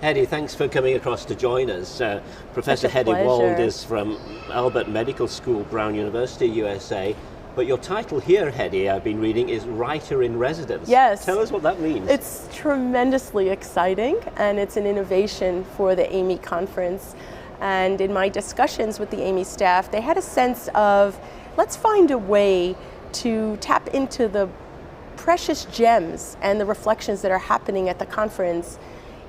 Hedy, thanks for coming across to join us. Professor Hedy pleasure. Wald is from Albert Medical School, Brown University, USA. But your title here, Hedy, I've been reading, is Writer in Residence. Yes. Tell us what that means. It's tremendously exciting, and it's an innovation for the AMEE conference. And in my discussions with the AMEE staff, they had a sense of, let's find a way to tap into the precious gems and the reflections that are happening at the conference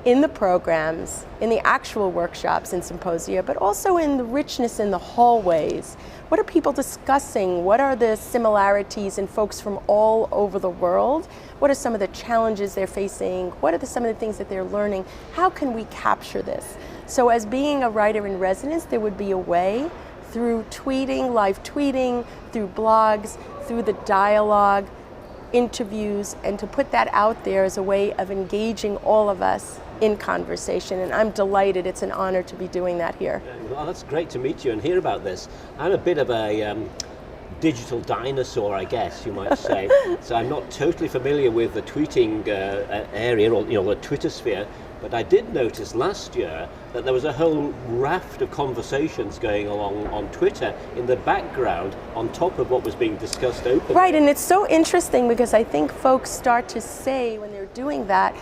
in the programs, in the actual workshops and symposia, but also in the richness in the hallways. What are people discussing? What are the similarities in folks from all over the world? What are some of the challenges they're facing? What are some of the things that they're learning? How can we capture this? So as being a writer in residence, there would be a way through tweeting, live tweeting, through blogs, through the dialogue, interviews, and to put that out there as a way of engaging all of us in conversation. And I'm delighted, it's an honor to be doing that here. Well, that's great to meet you and hear about this. I'm a bit of a digital dinosaur, I guess you might say. So I'm not totally familiar with the tweeting area, or the Twitter sphere. But I did notice last year that there was a whole raft of conversations going along on Twitter in the background on top of what was being discussed openly. Right, and it's so interesting because I think folks start to say when they're doing that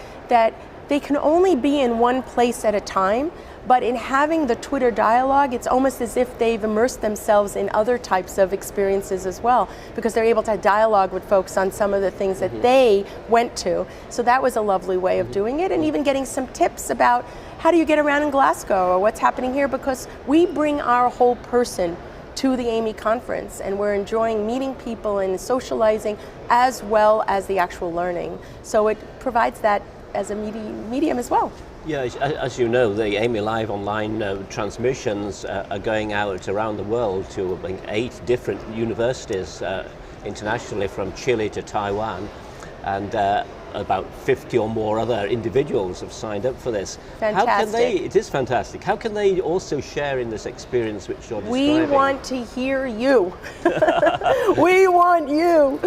they can only be in one place at a time, but in having the Twitter dialogue, it's almost as if they've immersed themselves in other types of experiences as well, because they're able to dialogue with folks on some of the things that they went to. So that was a lovely way of doing it, and even getting some tips about how do you get around in Glasgow or what's happening here, because we bring our whole person to the AMEE conference, and we're enjoying meeting people and socializing as well as the actual learning. So it provides that as a medium as well. Yeah, as you know, the AMEE Live online transmissions are going out around the world to, I think, 8 different universities internationally, from Chile to Taiwan, and about 50 or more other individuals have signed up for this. Fantastic. How can they, it is fantastic. How can they also share in this experience which you're We describing? want to hear you. We want you.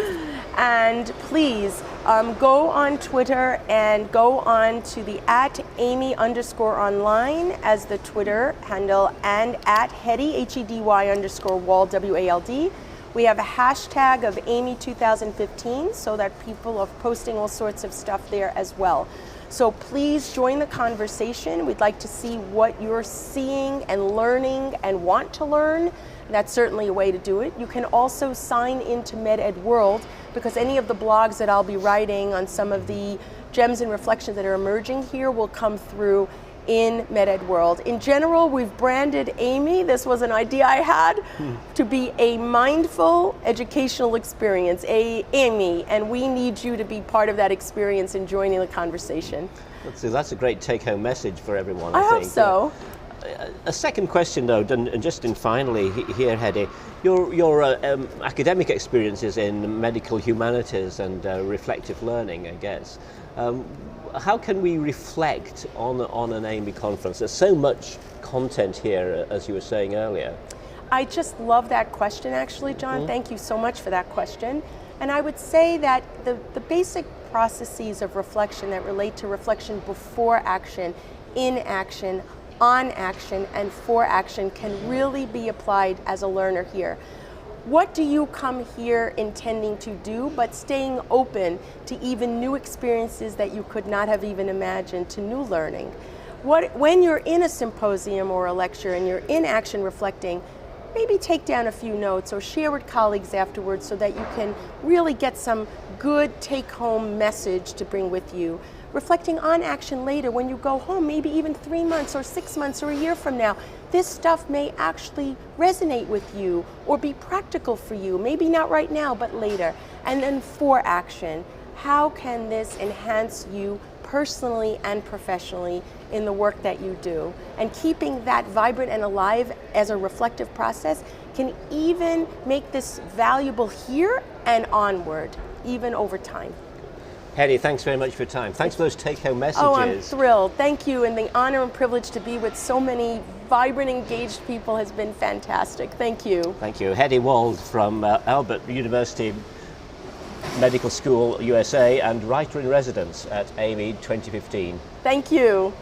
And please go on Twitter and go on to the @AMEE_online as the Twitter handle, and @Hedy, Hedy_Wald, WALD. We have a hashtag of AMEE 2015 so that people are posting all sorts of stuff there as well. So please join the conversation. We'd like to see what you're seeing and learning and want to learn. That's certainly a way to do it. You can also sign into MedEd World, because any of the blogs that I'll be writing on some of the gems and reflections that are emerging here will come through in MedEd World. In general, we've branded AMEE, this was an idea I had, to be a mindful educational experience, AMEE, and we need you to be part of that experience and joining the conversation. That's a great take-home message for everyone, I I think. hope so. A second question, though, and just in finally here, Hedy, your academic experiences in medical humanities and reflective learning, I guess. How can we reflect on an AMEE conference? There's so much content here, as you were saying earlier. I just love that question, actually, John. Thank you so much for that question. And I would say that the basic processes of reflection that relate to reflection before action, in action, on action, and for action can really be applied as a learner here. What do you come here intending to do, but staying open to even new experiences that you could not have even imagined, to new learning? When you're in a symposium or a lecture and you're in action reflecting, maybe take down a few notes or share with colleagues afterwards so that you can really get some good take-home message to bring with you. Reflecting on action later when you go home, maybe even 3 months or 6 months or a year from now, this stuff may actually resonate with you or be practical for you, maybe not right now, but later. And then for action, how can this enhance you personally and professionally in the work that you do? And keeping that vibrant and alive as a reflective process can even make this valuable here and onward, even over time. Hedy, thanks very much for your time. Thanks for those take-home messages. Oh, I'm thrilled. Thank you, and the honor and privilege to be with so many vibrant, engaged people has been fantastic. Thank you. Thank you. Hedy Wald from Albert University Medical School, USA, and writer in residence at AMEE 2015. Thank you.